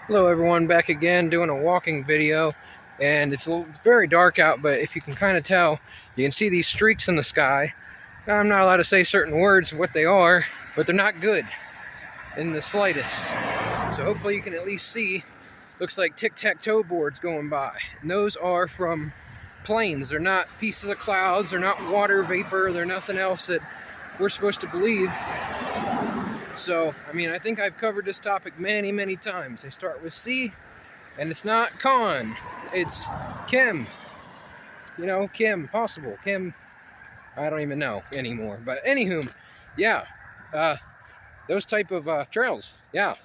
Hello everyone, back again doing a walking video, and it's very dark out, but if you can kind of tell, you can see these streaks in the sky. I'm not allowed to say certain words of what they are, but they're not good in the slightest. So hopefully you can at least see, looks like tic-tac-toe boards going by, and those are from planes. They're not pieces of clouds, they're not water vapor, they're nothing else that we're supposed to believe. So, I mean, I think I've covered this topic many times. They start with C, and it's not con, it's Kim. You know, Kim, possible. Kim, I don't even know anymore. But anywho, yeah, those type of trails, yeah,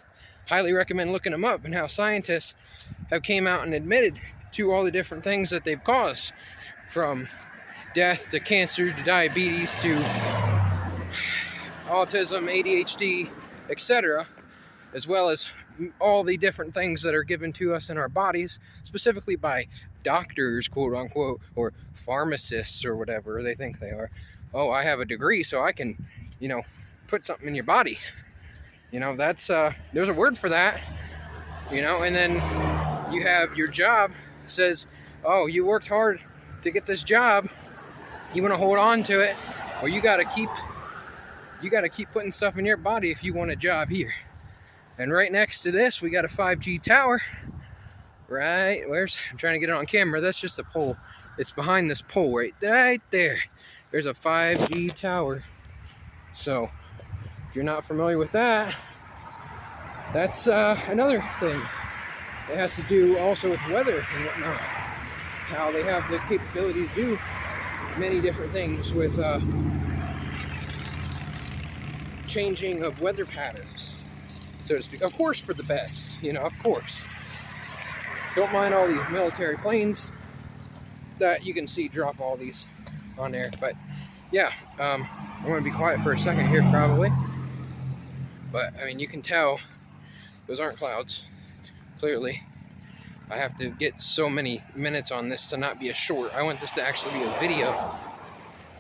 highly recommend looking them up and how scientists have came out and admitted to all the different things that they've caused, from death to cancer to diabetes to autism, ADHD, etc., as well as all the different things that are given to us in our bodies, specifically by doctors, quote unquote, or pharmacists or whatever they think they are. Oh, I have a degree, so I can, you know, put something in your body. You know, that's, there's a word for that, you know, and then you have your job says, oh, you worked hard to get this job, you want to hold on to it, or you got to keep putting stuff in your body if you want a job here. And right next to this, we got a 5G tower. Right, I'm trying to get it on camera. That's just a pole. It's behind this pole right there. There's a 5G tower. So, if you're not familiar with that, that's another thing. It has to do also with weather and whatnot. How they have the capability to do many different things with changing of weather patterns, so to speak. Of course, for the best, you know, of course. Don't mind all these military planes that you can see drop all these on there. But yeah, I'm going to be quiet for a second here probably. But I mean, you can tell those aren't clouds, clearly. I have to get so many minutes on this to not be a short. I want this to actually be a video.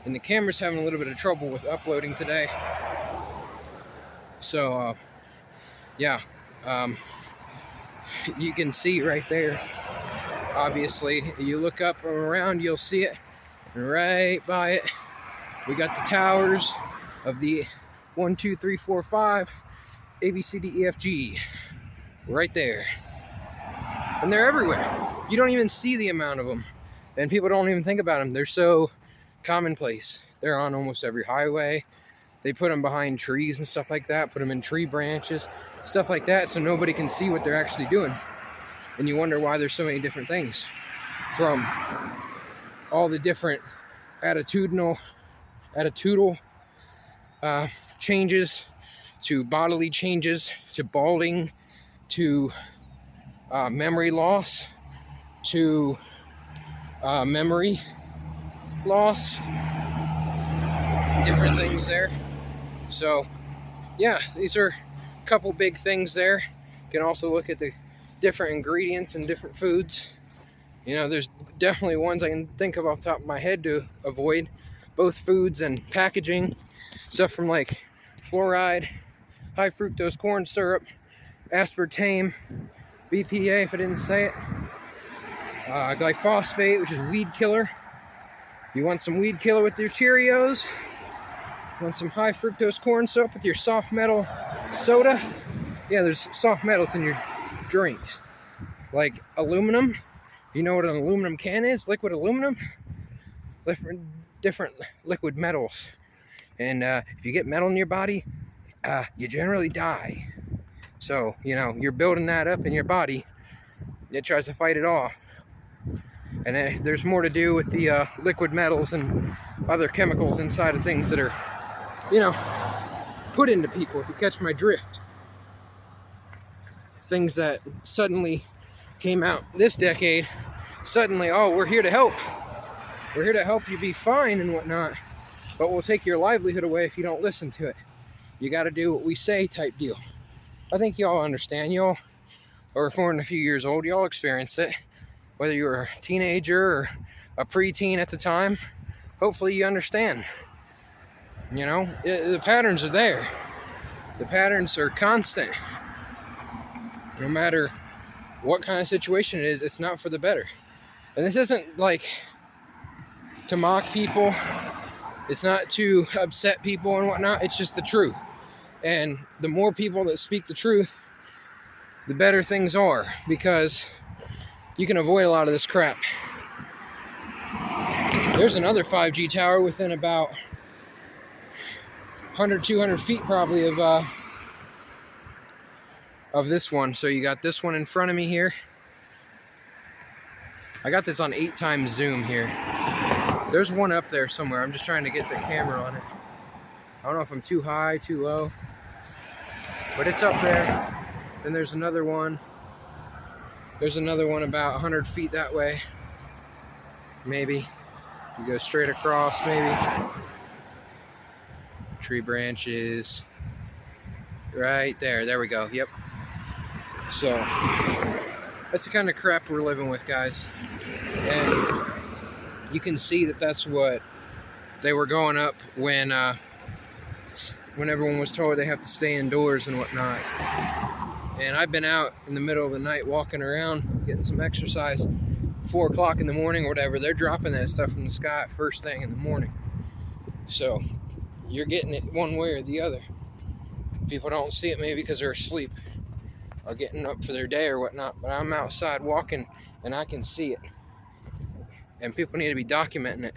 And the camera's having a little bit of trouble with uploading today. So, yeah, you can see right there, obviously, you look up and around, you'll see it, and right by it, we got the towers of the 1, 2, 3, 4, 5, A, B, C, D, E, F, G, right there, and they're everywhere. You don't even see the amount of them, and people don't even think about them. They're so commonplace. They're on almost every highway. They put them behind trees and stuff like that, put them in tree branches, stuff like that, so nobody can see what they're actually doing. And you wonder why there's so many different things, from all the different attitudinal changes, to bodily changes, to balding, to memory loss, to memory loss, different things there. So, yeah, these are a couple big things there. You can also look at the different ingredients in different foods. You know, there's definitely ones I can think of off the top of my head to avoid, both foods and packaging. Stuff from like fluoride, high fructose corn syrup, aspartame, BPA if I didn't say it, glyphosate, which is weed killer. You want some weed killer with your Cheerios? Want some high fructose corn syrup with your soft metal soda? Yeah, there's soft metals in your drinks. Like aluminum. You know what an aluminum can is? Liquid aluminum? Different liquid metals. And if you get metal in your body, you generally die. So, you know, you're building that up in your body. It tries to fight it off. And there's more to do with the liquid metals and other chemicals inside of things that are, you know, put into people, if you catch my drift. Things that suddenly came out this decade, suddenly, oh, we're here to help. We're here to help you be fine and whatnot, but we'll take your livelihood away if you don't listen to it. You got to do what we say type deal. I think y'all understand. Y'all are more than a few years old. Y'all experienced it. Whether you were a teenager or a preteen at the time, hopefully you understand. You know, the patterns are there. The patterns are constant. No matter what kind of situation it is, it's not for the better. And this isn't like to mock people. It's not to upset people and whatnot. It's just the truth. And the more people that speak the truth, the better things are, because you can avoid a lot of this crap. There's another 5G tower within about 100, 200 feet probably of this one. So you got this one in front of me here. I got this on 8x zoom here. There's one up there somewhere. I'm just trying to get the camera on it. I don't know if I'm too high, too low, but it's up there. Then there's another one. There's another one about 100 feet that way. Maybe. You go straight across, maybe. Tree branches. Right there. There we go. Yep. So, that's the kind of crap we're living with, guys. And you can see that that's what they were going up when everyone was told they have to stay indoors and whatnot. And I've been out in the middle of the night walking around, getting some exercise. 4 o'clock in the morning or whatever, they're dropping that stuff from the sky first thing in the morning. So you're getting it one way or the other. People don't see it maybe because they're asleep or getting up for their day or whatnot, but I'm outside walking and I can see it. And people need to be documenting it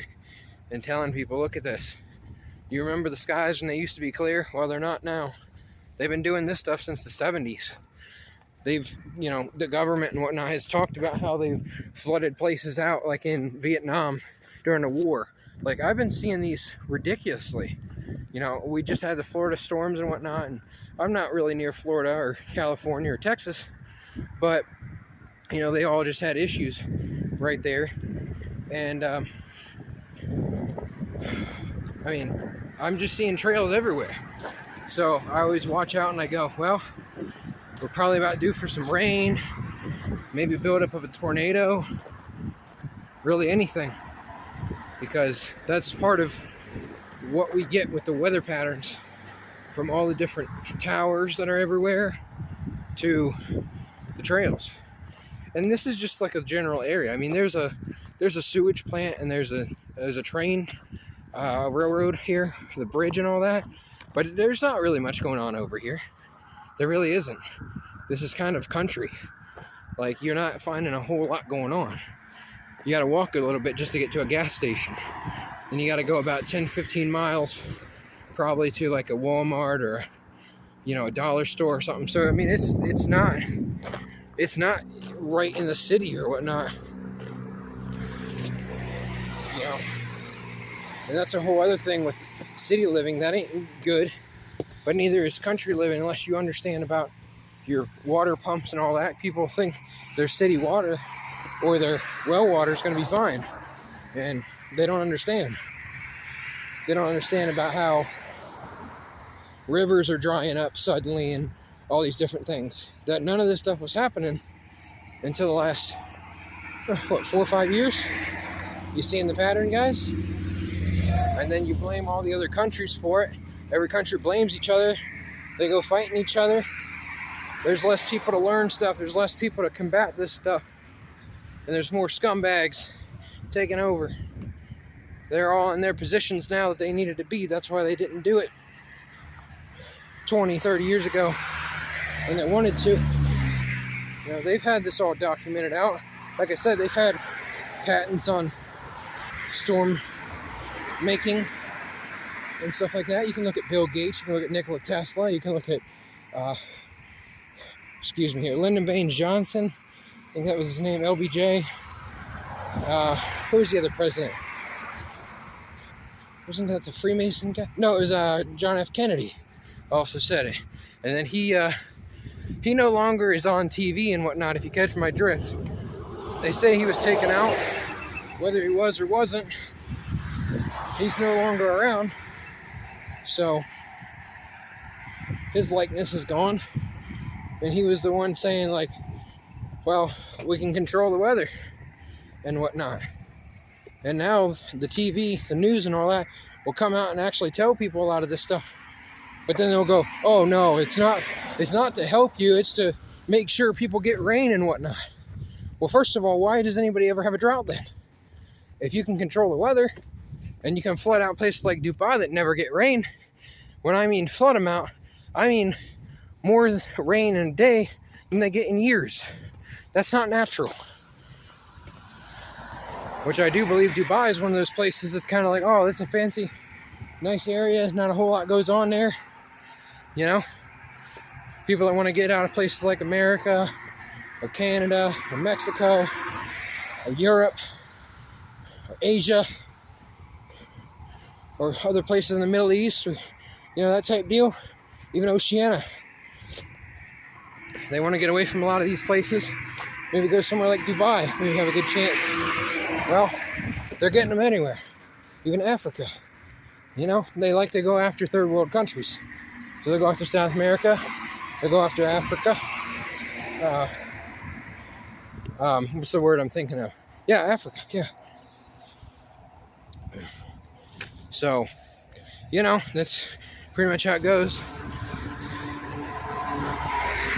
and telling people, look at this. Do you remember the skies when they used to be clear? Well, they're not now. They've been doing this stuff since the 70s. They've, you know, the government and whatnot has talked about how they've flooded places out, like in Vietnam during the war. Like, I've been seeing these ridiculously. You know, we just had the Florida storms and whatnot, and I'm not really near Florida or California or Texas, but, you know, they all just had issues right there. And, I mean, I'm just seeing trails everywhere. So I always watch out and I go, well, we're probably about due for some rain, maybe buildup of a tornado, really anything, because that's part of what we get with the weather patterns, from all the different towers that are everywhere to the trails. And this is just like a general area. I mean, there's a sewage plant and there's a train railroad here, the bridge and all that, but there's not really much going on over here. There really isn't. This is kind of country. Like, you're not finding a whole lot going on. You got to walk a little bit just to get to a gas station. And you got to go about 10, 15 miles probably to like a Walmart or, you know, a dollar store or something. So, I mean, it's not right in the city or whatnot. You know. And that's a whole other thing with city living. That ain't good. But neither is country living unless you understand about your water pumps and all that. People think their city water or their well water is going to be fine. And they don't understand. They don't understand about how rivers are drying up suddenly and all these different things. That none of this stuff was happening until the last, 4 or 5 years? You seeing the pattern, guys? And then you blame all the other countries for it. Every country blames each other. They go fighting each other. There's less people to learn stuff. There's less people to combat this stuff. And there's more scumbags taking over. They're all in their positions now that they needed to be. That's why they didn't do it 20, 30 years ago. And they wanted to. You know, they've had this all documented out. Like I said, they've had patents on storm making and stuff like that. You can look at Bill Gates, you can look at Nikola Tesla, you can look at Lyndon Baines Johnson, I think that was his name, LBJ. Who was the other president? Wasn't that the Freemason guy? No, it was John F. Kennedy also said it. And then he no longer is on TV and whatnot, if you catch my drift. They say he was taken out, whether he was or wasn't. He's no longer around, so his likeness is gone. And he was the one saying, like, well, we can control the weather and whatnot. And now the TV, the news and all that will come out and actually tell people a lot of this stuff. But then they'll go, oh no, it's not to help you, it's to make sure people get rain and whatnot. Well, first of all, why does anybody ever have a drought then? If you can control the weather and you can flood out places like Dubai that never get rain, when I mean flood them out, I mean more rain in a day than they get in years. That's not natural. Which I do believe Dubai is one of those places that's kind of like, oh, it's a fancy, nice area, not a whole lot goes on there. You know? People that want to get out of places like America, or Canada, or Mexico, or Europe, or Asia, or other places in the Middle East, or, you know, that type deal, even Oceania. They want to get away from a lot of these places, maybe go somewhere like Dubai, maybe have a good chance. Well, they're getting them anywhere, even Africa. You know, they like to go after third world countries. So they go after South America, they go after Africa. What's the word I'm thinking of? Yeah, Africa, yeah. So, you know, that's pretty much how it goes.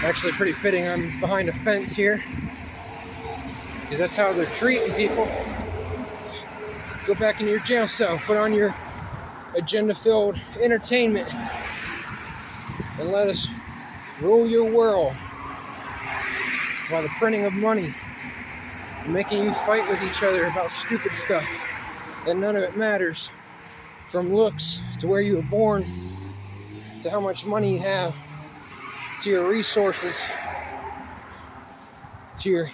Actually pretty fitting I'm behind a fence here, because that's how they're treating people. Go back in your jail cell, put on your agenda-filled entertainment, and let us rule your world by the printing of money and making you fight with each other about stupid stuff that none of it matters, from looks to where you were born to how much money you have to your resources to your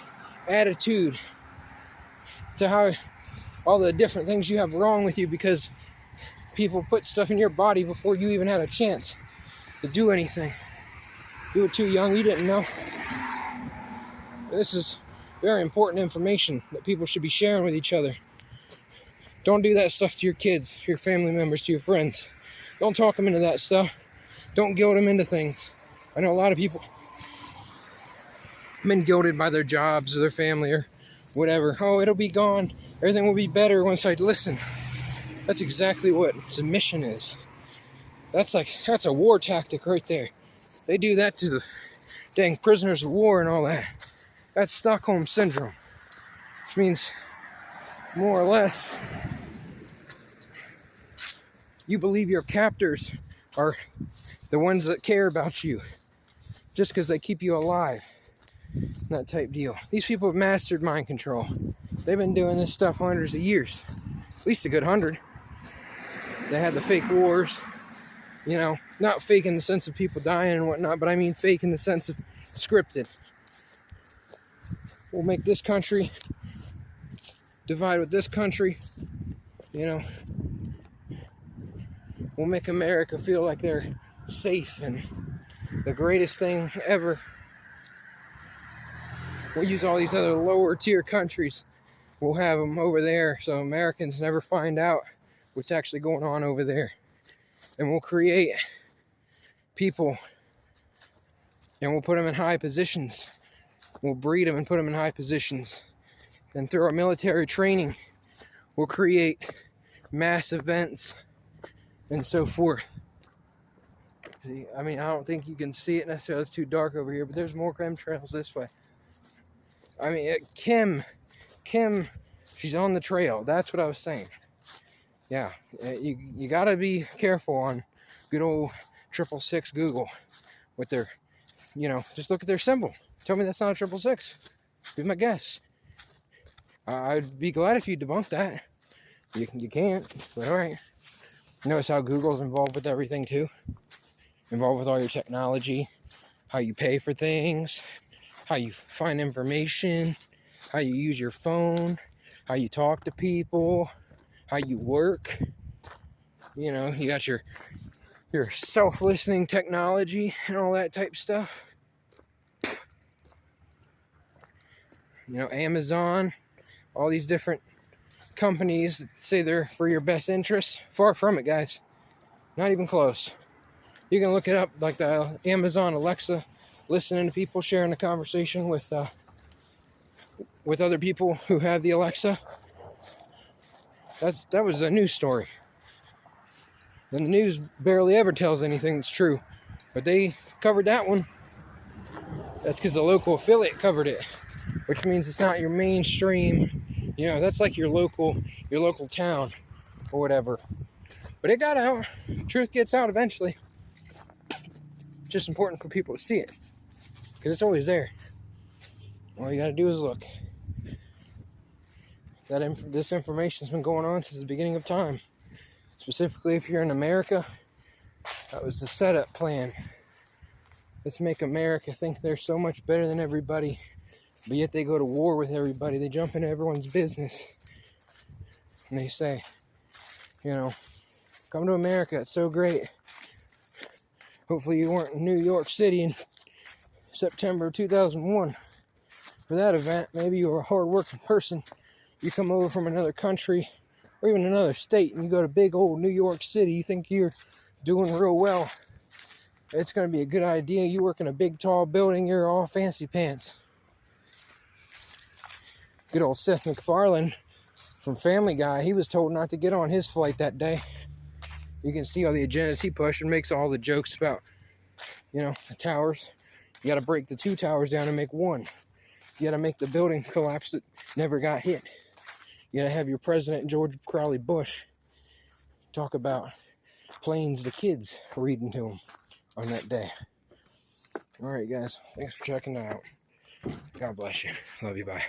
attitude to how all the different things you have wrong with you because people put stuff in your body before you even had a chance to do anything. You were too young, you didn't know. This is very important information that people should be sharing with each other. Don't do that stuff to your kids, to your family members, to your friends. Don't talk them into that stuff. Don't guilt them into things. I know a lot of people have been guilted by their jobs or their family or whatever. Oh, it'll be gone. Everything will be better once I listen. That's exactly what submission is. That's a war tactic right there. They do that to the dang prisoners of war and all that. That's Stockholm Syndrome. Which means, more or less, you believe your captors are the ones that care about you just because they keep you alive. That type deal. These people have mastered mind control. They've been doing this stuff hundreds of years. At least a good 100. They had the fake wars. You know, not fake in the sense of people dying and whatnot, but I mean fake in the sense of scripted. We'll make this country divide with this country. You know, we'll make America feel like they're safe and the greatest thing ever. We'll use all these other lower tier countries. We'll have them over there so Americans never find out what's actually going on over there. And we'll create people and we'll put them in high positions. We'll breed them and put them in high positions. And through our military training, we'll create mass events and so forth. See, I mean, I don't think you can see it necessarily. It's too dark over here, but there's more chemtrails this way. I mean, Kim, she's on the trail. That's what I was saying. Yeah, you gotta be careful on good old 666 Google with their, you know, just look at their symbol. Tell me that's not a 666. Be my guess. I'd be glad if you debunk that. You can't, but all right. Notice how Google's involved with everything too. Involved with all your technology, how you pay for things, how you find information, how you use your phone, how you talk to people, how you work. You know, you got your self-listening technology and all that type stuff. You know, Amazon, all these different companies that say they're for your best interests. Far from it, guys. Not even close. You can look it up, like the Amazon Alexa, listening to people, sharing a conversation with other people who have the Alexa. That was a news story. And the news barely ever tells anything that's true. But they covered that one. That's because the local affiliate covered it, which means it's not your mainstream. You know, that's like your local town or whatever. But it got out. Truth gets out eventually. It's just important for people to see it, because it's always there. All you gotta do is look. This information's been going on since the beginning of time. Specifically, if you're in America, that was the setup plan. Let's make America think they're so much better than everybody, but yet they go to war with everybody. They jump into everyone's business. And they say, you know, come to America, it's so great. Hopefully you weren't in New York City in September 2001 for that event. Maybe you were a hard-working person. You come over from another country or even another state and you go to big old New York City. You think you're doing real well. It's going to be a good idea. You work in a big, tall building. You're all fancy pants. Good old Seth MacFarlane from Family Guy. He was told not to get on his flight that day. You can see all the agendas he pushed and makes all the jokes about, you know, the towers. You got to break the 2 towers down and make 1. You got to make the building collapse that never got hit. You got to have your president, George Crowley Bush, talk about planes to kids reading to them on that day. All right, guys. Thanks for checking it out. God bless you. Love you. Bye.